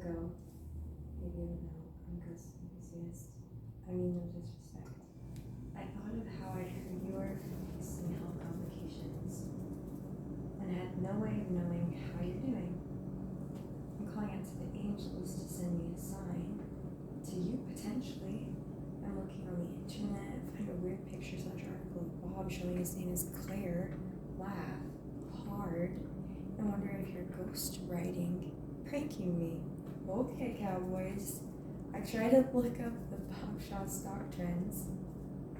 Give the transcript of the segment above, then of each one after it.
ago, maybe you don't know, I'm Gus enthusiast. I mean no disrespect. I thought of how I'd heard you were facing health complications and had no way of knowing how you're doing. I'm calling out to the angels to send me a sign. To you, potentially. I'm looking on the internet, finding weird pictures on an article of Bob showing his name is Claire, laugh, hard, and wonder if you're ghost writing, pranking me. Okay, cowboys. I try to look up the Bob Shaw stock trends.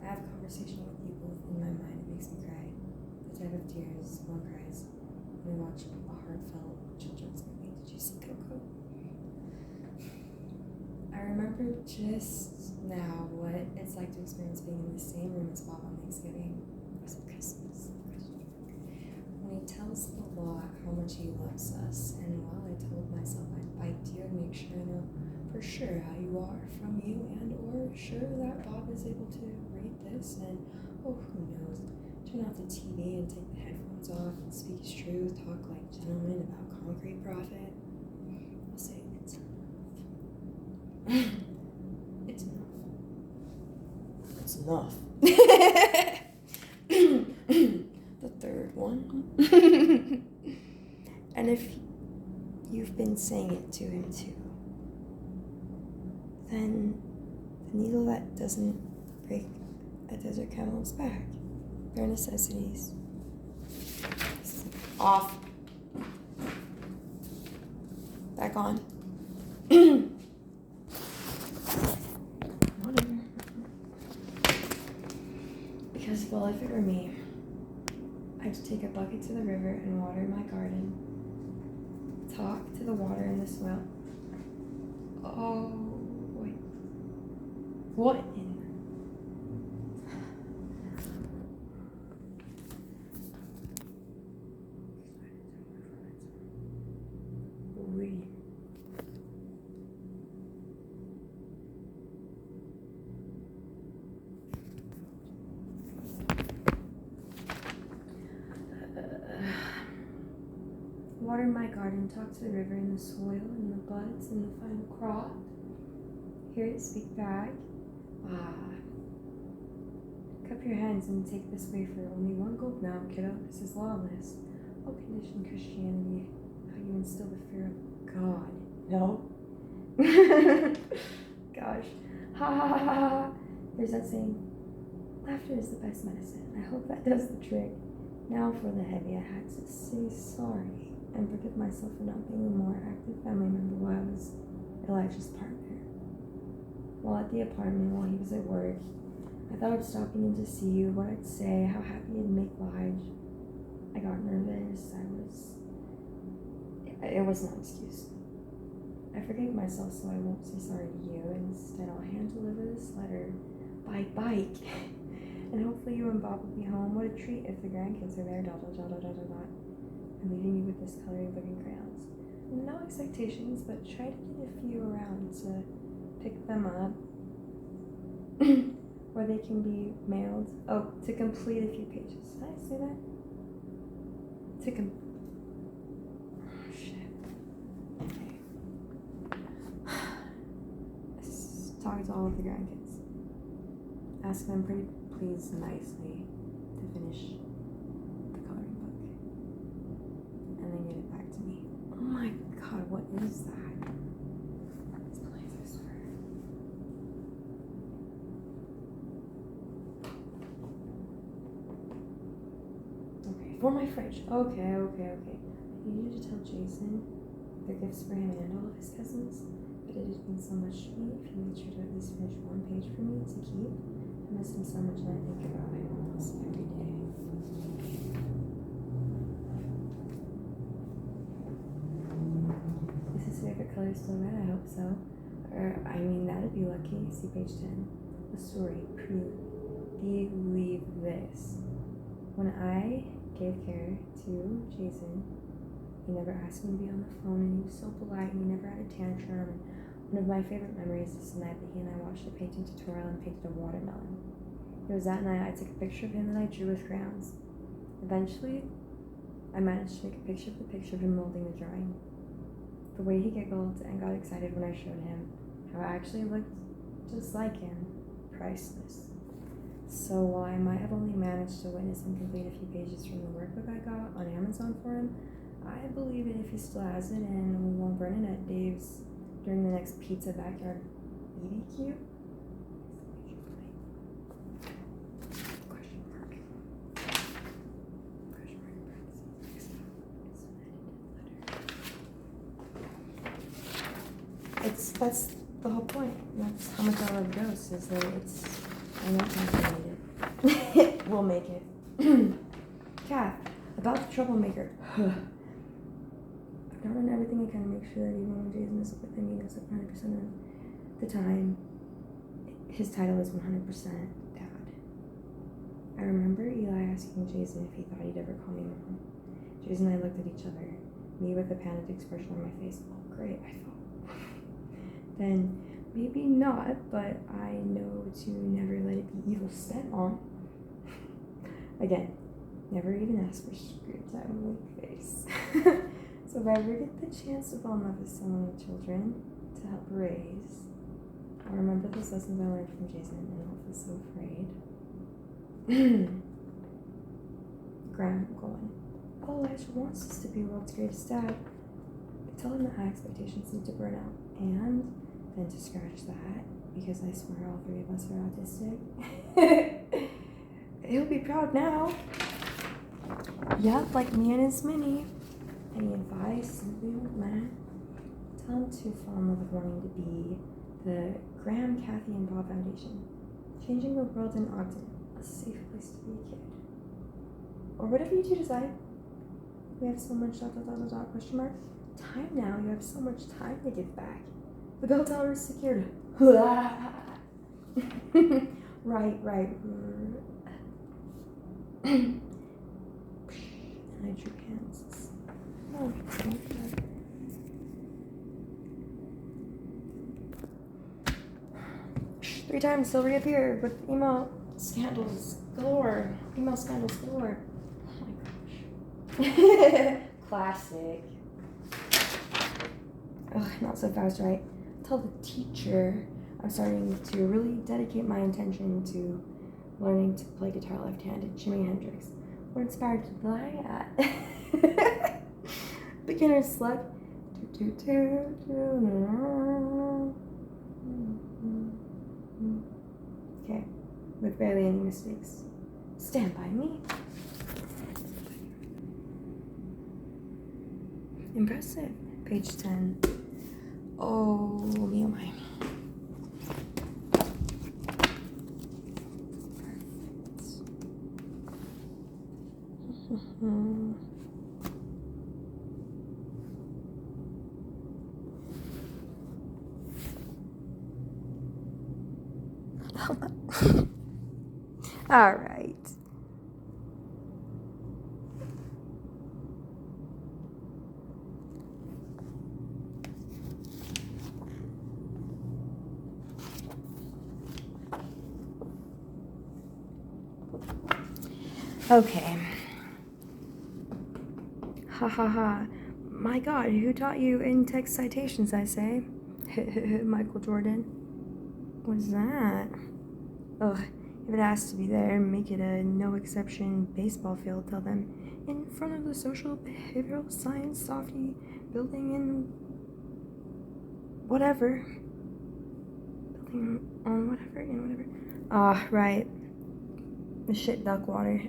I have conversation with people in my mind. It makes me cry. The type of tears one cries when we watch a heartfelt children's movie. Did you see Coco? I remember just now what it's like to experience being in the same room as Bob on Thanksgiving or Christmas. When he tells the lot how much he loves us, and while I told myself I'd bite you and make sure I know for sure how you are from you, and or sure that Bob is able to read this, and oh, who knows, turn off the TV and take the headphones off and speak his truth, talk like gentlemen about concrete profit, I'll say it's enough. It's enough. It's enough. The third one. And if you've been saying it to him too, then the needle that doesn't break a desert camel's back. They're necessities. Off. Back on. Whatever. Because, well, if it were me, I'd take a bucket to the river and water my garden. Talk to the water in the swell. Oh, wait. What in? Wait. Water my garden, talk to the river and the soil and the buds and the final crop. Hear it speak back. Cup your hands and take this wafer. Only one gulp now, kiddo. This is lawless. What condition Christianity? How you instill the fear of God? No. Gosh. Ha ha ha ha ha. There's that saying. Laughter is the best medicine. I hope that does the trick. Now for the heavy. I had to say sorry and forgive myself for not being a more active family member while I was Elijah's partner. While at the apartment, while he was at work, I thought of stopping in to see you, what I'd say, how happy it'd make Lige. I got nervous. It was no excuse. I forgave myself so I won't say sorry to you. Instead, I'll hand deliver this letter by bike. And hopefully you and Bob will be home. What a treat if the grandkids are there. I'm leaving you with this coloring book and crayons. No expectations, but try to get a few around to pick them up. Or they can be mailed. Oh, to complete a few pages. Did I say that? Oh, shit. Okay. Talk to all of the grandkids. Ask them pretty please nicely to finish the coloring book. And then get it back to me. Oh my god, what is that? It's place, I swear. Okay, for my fridge. Okay. I need you to tell Jayzen they're gifts for him and all of his cousins. But it has been so much to me. If you make sure to at least finish one page for me to keep. I miss him so much and I think about him almost every day. Is his favorite color still red? I hope so. That'd be lucky. See page 10. The story. Believe this. When I gave care to Jayzen, he never asked me to be on the phone, and he was so polite, and he never had a tantrum. And one of my favorite memories is the night that he and I watched a painting tutorial and painted a watermelon. It was that night I took a picture of him that I drew with crayons. Eventually, I managed to make a picture of the picture of him molding the drawing. The way he giggled and got excited when I showed him how I actually looked just like him, priceless. So while I might have only managed to witness and complete a few pages from the workbook I got on Amazon for him, I believe it if he still has it and we won't burn it at Dave's during the next pizza backyard BBQ. That's the whole point. That's how much I love ghosts, is that I won't contaminate it. We'll make it. Kath, about the troublemaker. I've done everything I can to make sure that even when Jayzen is with him, he knows that 100% of the time his title is 100% Dad. I remember Eli asking Jayzen if he thought he'd ever call me Mom. Jayzen and I looked at each other, me with a panicked expression on my face. Oh, great, I thought. Then maybe not, but I know to never let it be evil spent on. Again, never even ask for screen time with face. So if I ever get the chance to fall in love with someone with children to help raise, I'll remember those lessons I learned from Jayzen and not feel so afraid. Graham going, oh, Elijah wants us to be world's greatest dad. I tell him that high expectations need to burn out, and then to scratch that, because I swear all three of us are autistic. He'll be proud now. Yep, like me and his mini. Any advice, simply old man? Tell him to fall in love with wanting to be the Graham, Kathy, and Bob Foundation. Changing the world in Ogden, a safe place to be a kid. Or whatever you two decide. We have so much ... question mark. Time now, you have so much time to give back. The bell tower is secured. Right. And I drew hands. Oh, okay. 3 times he'll reappear with email scandals galore. Email scandals galore. Oh my gosh. Classic. Ugh, not so fast, right? Tell the teacher I'm starting to really dedicate my attention to learning to play guitar left-handed. Jimi Hendrix. What inspired you to play at? Beginner's slug. Okay, with barely any mistakes. Stand by me. Impressive. Page 10. Oh, me oh my. All right. Okay. Ha ha ha. My God, who taught you in-text citations, I say? Michael Jordan. What is that? Ugh, if it has to be there, make it a no-exception baseball field, tell them. In front of the social behavioral science softy building in whatever. Building on whatever, in whatever. Ah, right. The shit duck water.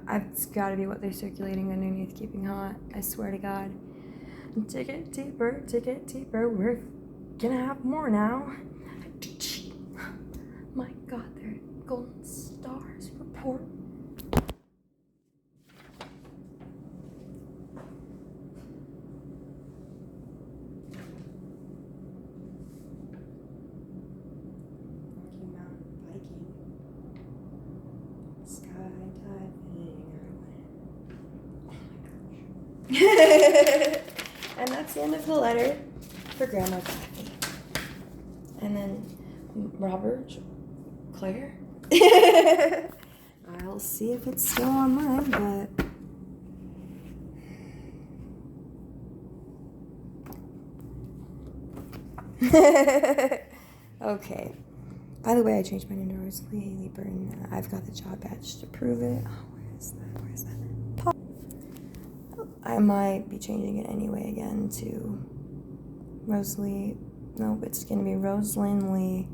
It's gotta be what they're circulating underneath, keeping hot. I swear to God. Ticket deeper, we're gonna have more now. My God, they're golden stars. Report. Rocky Mountain biking. Skydiving. Oh my gosh. And that's the end of the letter for Grandma Kathy. And then Robert, Claire. I'll see if it's still online, but Okay. By the way, I changed my name to Rosalie Haley Burton. I've got the job badge to prove it. Oh, where is that? Where is that? I might be changing it anyway again to Rosalie. Nope, it's gonna be Rosalind Lee.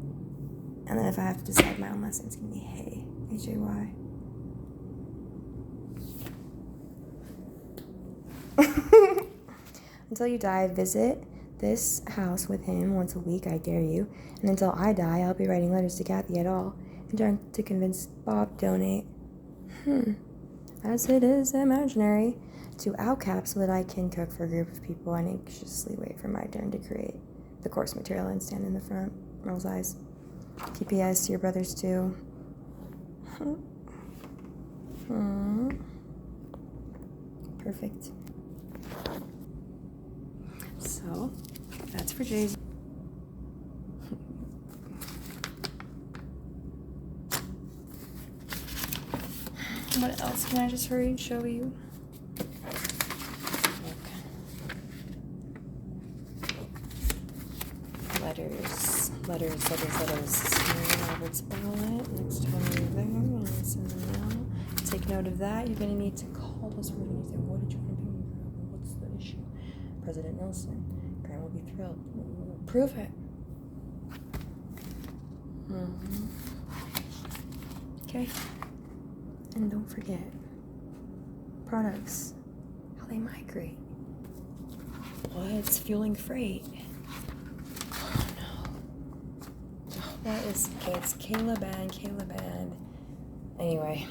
And then if I have to decide my own last name, it's gonna be Hay. Hay. Until you die, visit this house with him once a week, I dare you. And until I die, I'll be writing letters to Kathy et al. And trying to convince Bob to donate. As it is imaginary. To outcap so that I can cook for a group of people and anxiously wait for my turn to create the course material and stand in the front. Rolls eyes. PPS to your brothers too. Perfect. So, that's for Jayzen. What else can I just hurry and show you? Letters. Robert's ballot. Next time you're there, and send them now. Take note of that. You're gonna need to call us. We're gonna say, what did you want to bring? What's the issue? President Nelson. Graham will be thrilled. Prove it. Okay. And don't forget products. How they migrate. What's fueling freight? That is, okay, it's Caleb and. Anyway,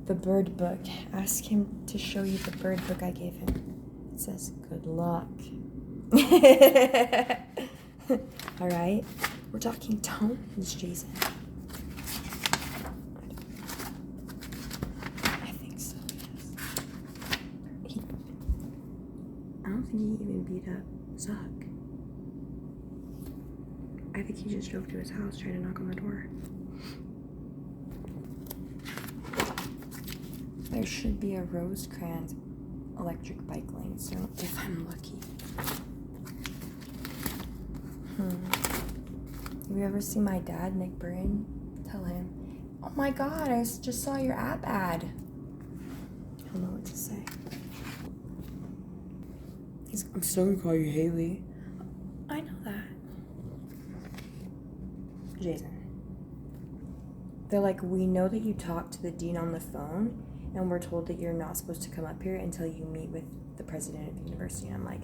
the bird book. Ask him to show you the bird book I gave him. It says, good luck. All right, we're talking tones, Jayzen. I think so, yes. I don't think he even beat up Zuck. I think he just drove to his house trying to knock on the door. There should be a Rosecrans electric bike lane soon, if I'm lucky. Have you ever seen my dad, Nick Burton? Tell him, oh my god, I just saw your app ad. He'll know what to say. I'm still gonna call you Haley. I know that. Jayzen. They're like, we know that you talked to the dean on the phone, and we're told that you're not supposed to come up here until you meet with the president of the university. And I'm like,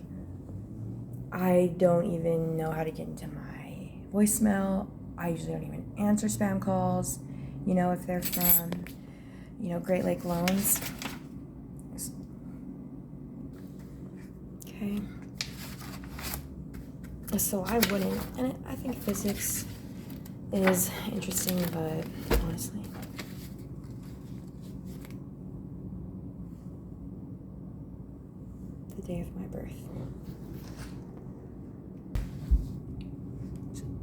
I don't even know how to get into my voicemail. I usually don't even answer spam calls, if they're from, Great Lake Loans. Okay. So I wouldn't, and I think physics is interesting, but honestly, the day of my birth.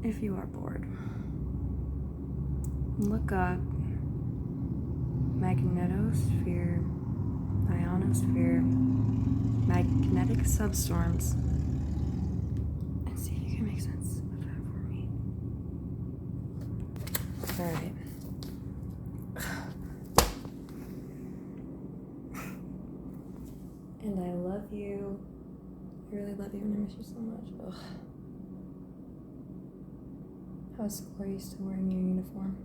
If you are bored, look up magnetosphere, ionosphere, magnetic substorms, and see if you can make sense of that for me. Alright. And I love you. I really love you and I miss you so much. Ugh. How are you still wearing your uniform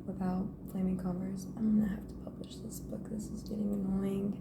without flaming Converse? I'm gonna have to publish this book. This is getting annoying.